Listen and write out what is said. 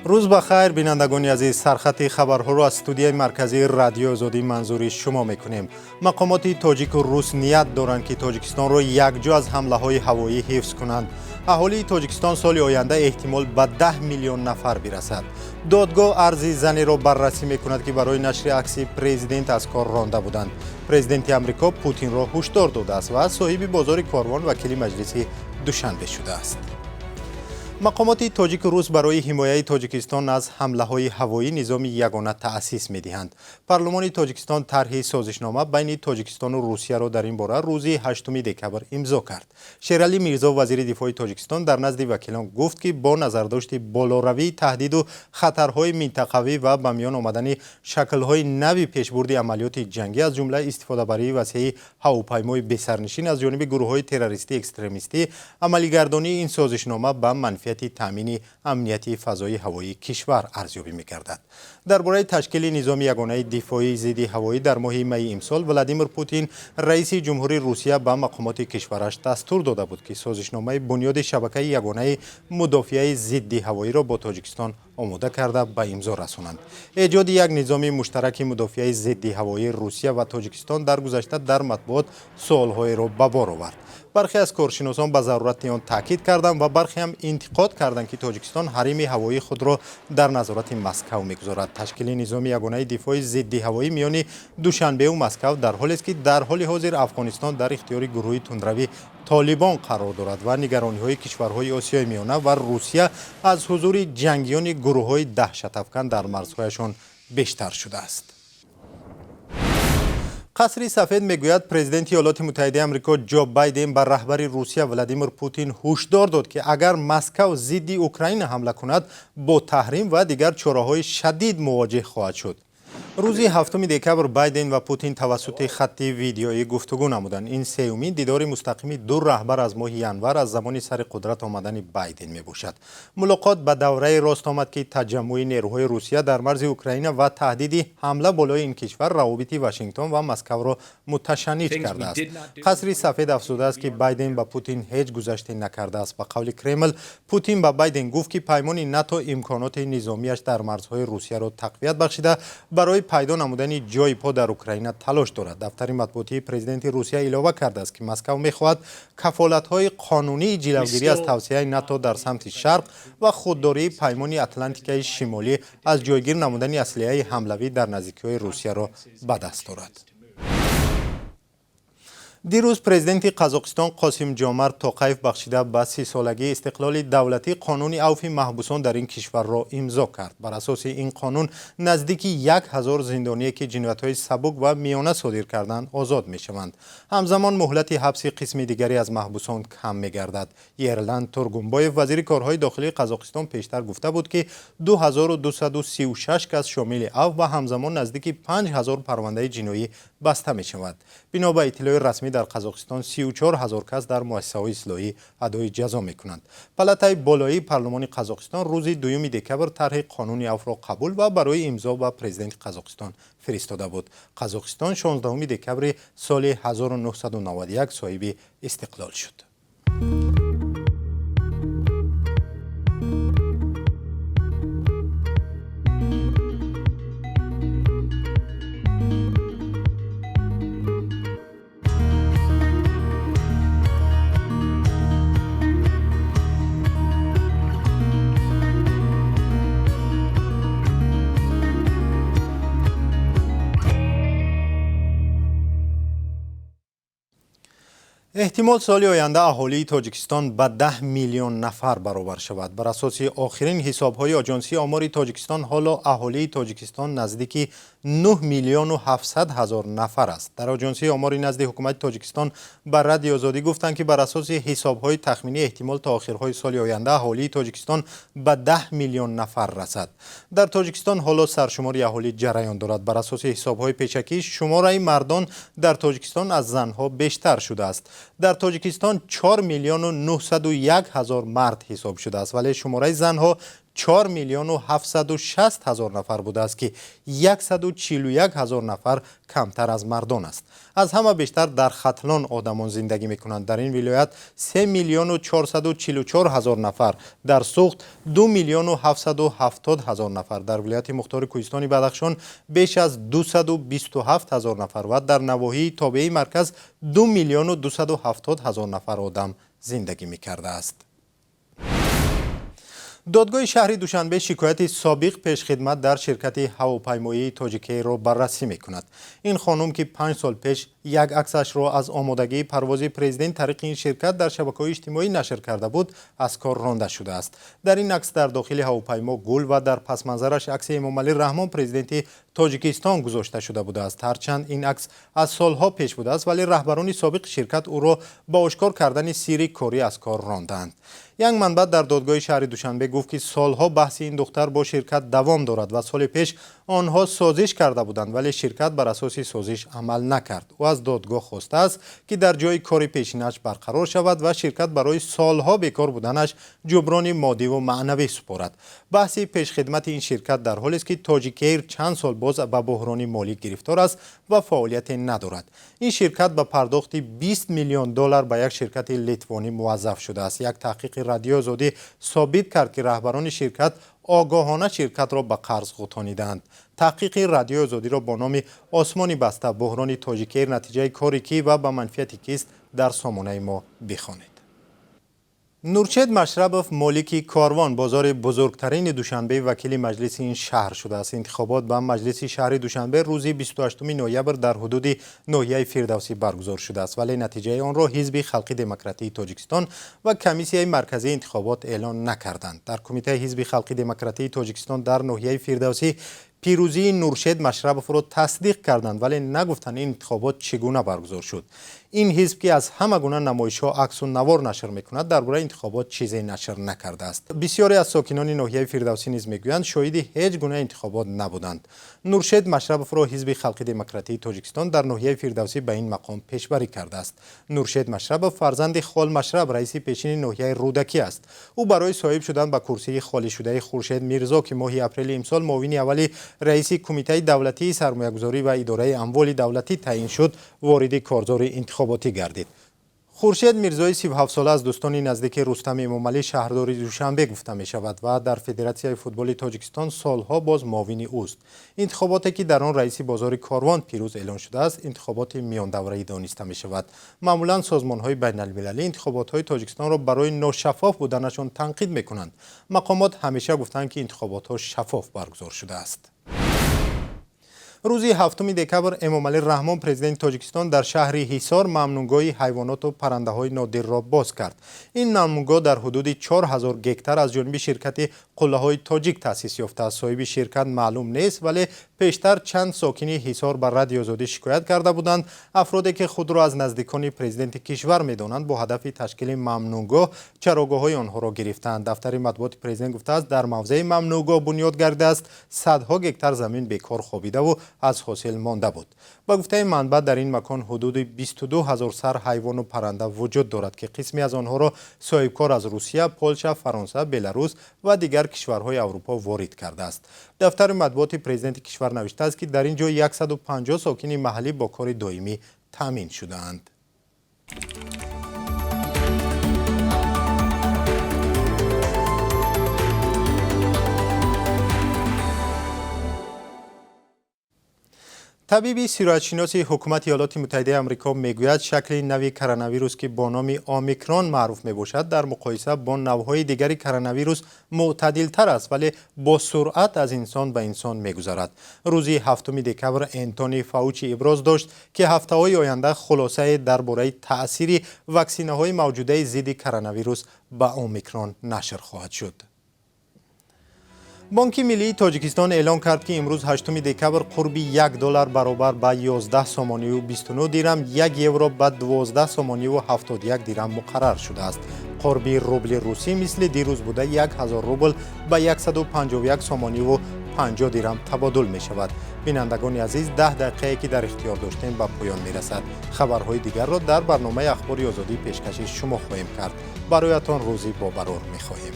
روز بخیر بینندگان عزیز، سرخط خبرها را از استودیوی مرکزی رادیو آزادی منظوری شما میکنیم. مقامات تاجیک و روس نیت دارند که تاجیکستان را یکجا از حمله های هوایی حفظ کنند. اهالی تاجیکستان سال آینده احتمال به 10 میلیون نفر برسد. دادگاه ارزی زنی را بررسی میکند که برای نشر عکس پرزیدنت از کار رانده بودند. پرزیدنت آمریکا پوتین را هشدار داده است و صاحب بازار کاروان وکیل مجلس دوشنبه شده است. مقامات تاجیک و روس برای حمایت تاجیکستان از حمله‌های هوایی نظام یگانه تأسیس می‌دهند. پارلمان تاجیکستان طرح سازشنامه بین تاجیکستان و روسیه را در این باره روز 8 دکبر امضا کرد. شیرعلی میرزا وزیر دفاع تاجیکستان در نزد وکیلان گفت که با نظرداشت بالاروی تهدید و خطرهای منطقوی و به میان آمدن شکل‌های نوی پیشبرد عملیات جنگی از جمله استفاده برای وسیع هواپیمای بی‌سرنشین از جانب گروه‌های تروریستی اکستریمیستی، عملی‌گردانی این سازشنامه به منفعت تامین امنیتی فضای هوایی کشور ارزیابی می‌گردد. درباره تشکیل نظام یگانه دفاعی ضد هوایی در ماه می امسال ولادیمیر پوتین رئیس جمهوری روسیه به مقامات کشورش دستور داده بود که سازشنامه بنیاد شبکه یگانه مدافعه ضد هوایی را با تاجیکستان آماده کرده به امضا رسانند. ایجاد یک نظام مشترک مدافعه ضد هوایی روسیه و تاجیکستان در گذشته در مطبوعات سوال‌های را به بار آورد. برخی از کارشناسان به ضرورت آن تاکید کردند و برخی هم انتقاد کردند که تاجیکستان حریم هوایی خود را در نظارت مسکو می‌گذارد. تشکیل نظام یگانه دفاعی ضد هوایی میان دوشنبه و مسکو در حالی است که در حال حاضر افغانستان در اختیار گروه تندروی طالبان قرار دارد و نگرانی‌های کشورهای آسیای میانه و روسیه از حضور جنگیان گروه‌های دهشت افکن در مرزهایشان بیشتر شده است. قصر سفید میگوید پرزیدنت ایالات متحده آمریکا جو بایدن بر رهبر روسیه ولادیمیر پوتین هشدار داد که اگر مسکو ضد اوکراین حمله کند با تحریم و دیگر چاره‌های شدید مواجه خواهد شد. روز 7 دکبر بایدن و پوتین توسط خط ویدیویی گفتگو نمودند. این سومین دیدار مستقیم دو رهبر از ماه ینور از زمان سر قدرت آمدن بایدن میباشد. ملاقات به دوره راست آمد که تجمع نیروهای روسیه در مرز اوکراین و تهدید حمله بالای این کشور روابط واشنگتن و مسکو را متشنج کرده است. قصر سفید افزوده است که بایدن به پوتین هیچ گذشته نکرده است. به قول کرمل، پوتین به بایدن گفت که پیمان ناتو امکانات نظامیش در مرزهای روسیه را تقویت بخشیده برای پیدا نمودن جای پا در اوکراین تلاش دارد. دفتر مطبوعاتی پرزیدنت روسیه علاوه کرده است که مسکو می‌خواهد کفالت‌های قانونی جلوگیری از توسعه ناتو در سمت شرق و خودداری پیمان اتلانتیک شمالی از جایگیر نمودن اسلحه حمله‌ای در نزدیکی‌های روسیه را به دست دارد. دیروز پرزیدنت قزاقستان قاسم جامرد توقیف بخشیده به 30 سالگی استقلال دولتی قانون عفو محبوسان در این کشور را امضا کرد. بر اساس این قانون نزدیک 1000 زندانی که جنایت‌های سبک و میانه صادر کردند آزاد می‌شوند. همزمان مهلت حبس قسم دیگری از محبوسان کم می‌گردد. ایرلند تورگونبایف وزیر کارهای داخلی قزاقستان پیشتر گفته بود که 2236 کس شامل عفو و همزمان نزدیک 5000 پرونده جنایی بسته می‌شود. بنا به اطلاع رسمی در قزاقستان 34000 کس در مؤسسه‌های اصلاحی ادای جزا می‌کنند. پلاتای بالایی پارلمان قزاقستان روز 2 دکبر طرح قانون عفو را قبول و برای امضا به پرزیدنت قزاقستان فرستاده بود. قزاقستان 16 دکبر سال 1991 صاحب استقلال شد. احتمال سال آینده اهالی تاجیکستان به 10 میلیون نفر برابر شود. بر اساس آخرین حساب‌های آژانسی آمار تاجیکستان حالا اهالی تاجیکستان نزدیک 9 میلیون و 700 هزار نفر است. در آژانسی آماری نزد حکومت تاجیکستان بر رادیو آزادی گفتند که بر اساس حساب‌های تخمینی احتمال تا آخرهای سال آینده اهالی تاجیکستان به 10 میلیون نفر رسد. در تاجیکستان حالا سرشماری اهالی جریان دارد. بر اساس حساب‌های پیشکی شماره مردان در تاجیکستان از زنها بیشتر شده است. در تاجیکستان 4 میلیون و 901 هزار مرد حساب شده است ولی شماره زنها 4 میلیون و 760 هزار نفر بوده است که 141 هزار نفر کمتر از مردان است. از همه بیشتر در ختلان آدمان زندگی میکنند. در این ولایت 3 میلیون و 444 هزار نفر، در سوخت 2 میلیون و 770 هزار نفر، در ولایت مختار کوهستانی بدخشان بیش از 227 هزار نفر و در نواحی تابعه مرکز 2 میلیون و 270 هزار نفر آدم زندگی میکرده است. دادگاه شهر دوشنبه شکایت سابق پیشخدمت در شرکت هواپیمایی تاجیک ایر را بررسی میکند. این خانم که 5 سال پیش یک عکسش را از آمادگی پرواز پرزیدنت طریق این شرکت در شبکه‌های اجتماعی نشر کرده بود، از کار رانده شده است. در این عکس در داخل هواپیما گل و در پس منظرش عکس امامعلی رحمان پرزیدنت تاجیکستان گذاشته شده بوده است. هرچند این عکس از سالها پیش بوده است، ولی رهبران سابق شرکت او را با آشکار کردن سیر کاری از کار راندند. یک منبع در دادگاه شهر دوشنبه گفت که سالها بحث این دختر با شرکت دوام دارد و سال پیش آنها سازش کرده بودند، ولی شرکت بر اساس سازش عمل نکرد. او از دادگاه خواسته است که در جای کار پیشینش برقرار شود و شرکت برای سالها بیکار بودنش جبران مادی و معنوی سپارد. بحث پیشخدمت این شرکت در حالی است که تاجیک ایر چند سال باز به بحران مالی گرفتار است و فعالیت ندارد. این شرکت به پرداخت 20 میلیون دلار به یک شرکت لیتوانی موظف شده است. یک تحقیق رادیو آزادی ثابت کرد که رهبران شرکت آگاهانه شرکت را به قرض غوطانیدند. تحقیق رادیو آزادی را با نام آسمانی بسته بحران تاجیک ایر نتیجه کاری کی و به منفیت کیست در سامانه ما بخوانید. نورچید مشربوف مالک کاروان بازار بزرگترین دوشنبه وکیل مجلس این شهر شده است. انتخابات به مجلس شهر دوشنبه روز 28 نوامبر در حدود ناحیه فردوسی برگزار شده است، ولی نتیجه آن را حزب خلقی دموکراتی تاجیکستان و کمیسیون مرکزی انتخابات اعلان نکردند. در کمیته حزب خلقی دموکراتی تاجیکستان در ناحیه فردوسی پیروزی نورچید مشربوف را تصدیق کردند، ولی نگفتند این انتخابات چگونه برگزار شد. این حزب که از همه گونه نمایش‌ها عکس و نوار نشر می‌کند درباره انتخابات چیزی نشر نکرده است. بسیاری از ساکنان ناحیه فردوسی نیز میگویند شاهد هیچ گونه انتخابات نبودند. نورچید مشربوف را حزب خلقی دموکراتی تاجیکستان در ناحیه فردوسی به این مقام پیشبری کرده است. نورچید مشربوف فرزند خال مشرب رئیس پیشین ناحیه رودکی است. او برای صاحب شدن به کرسی خالی شده خورشید میرزا که ماه اپریل امسال معاون اولی رئیس کمیته دولتی سرمایه‌گذاری و اداره اموال دولتی تعیین شد، وارد کارزار انتخاباتی گردید. خورشید میرزایی 37 ساله از دوستان نزدیک رستم امامعلی شهردار دوشنبه گفته می شود و در فدراسیون فوتبال تاجیکستان سالها باز معاون اوست. انتخاباتی که در آن رئیس بازار کاروان پیروز اعلان شده است، انتخابات میان دوره‌ای دانسته می شود. معمولا سازمان‌های بین‌المللی انتخابات‌های تاجیکستان را برای ناشفاف بودنشان تنقید می‌کنند. مقامات همیشه گفتند که انتخابات‌ها شفاف برگزار شده است. روز 7 دکبر امامعلی رحمان پرزیدنت تاجیکستان در شهر حصار ممنونگاه حیوانات و پرنده‌های نادر را باز کرد. این ممنونگاه در حدود 4000 گکتار از جانب شرکت قله‌های تاجیک تأسیس یافته است. صاحب شرکت معلوم نیست، ولی پیشتر چند ساکن حصار بر رادیو آزادی شکایت کرده بودند افرادی که خود را از نزدیکان پرزیدنت کشور می‌دانند با هدف تشکیل ممنونگاه چراگاه‌های آنها را گرفتند. دفتر مطبوعات پرزیدنت گفته است در موضع ممنونگاه بنیاد گردیده است، صدها گکتار زمین بیکار خوابیده و از حاصل مانده بود. با گفته منبع در این مکان حدود 22000 سر حیوان و پرنده وجود دارد که قسمی از آنها را صاحبکار از روسیه، پولشا، فرانسه، بلاروس و دیگر کشورهای اروپا وارد کرده است. دفتر مطبوعات پرزیدنت کشور نوشته است که در این جای 150 ساکن محلی با کار دائمی تامین شده‌اند. طبیب سیرت‌شناس حکومت ایالات متحده آمریکا میگوید شکل نوی کرونا ویروس که با نام اومیکرون معروف میباشد در مقایسه با نوع‌های دیگر کرونا ویروس معتدل‌تر است، ولی با سرعت از انسان به انسان میگذرد. روز 7 دکبر انتونی فاوچی ابراز داشت که هفته‌های آینده خلاصه درباره تأثیر واکسین‌های موجوده ضد کرونا ویروس به اومیکرون نشر خواهد شد. بانک ملی تاجیکستان اعلام کرد که امروز 8 دکبر قرب $1 برابر به 11 سومانی و 29 دیرم، 1 یورو به 12 سومانی و 71 دیرم مقرر شده است. قرب روبل روسی مثل دیروز بوده 1000 روبل به 151 سومانی و 50 دیرم تبادل می شود. بینندگان عزیز، 10 دقیقه که در اختیار داشتیم به پایان می رسد. خبرهای دیگر را در برنامه اخبار آزادی پیشکش شما خواهیم کرد. برایتان روزی با برور می خواهیم.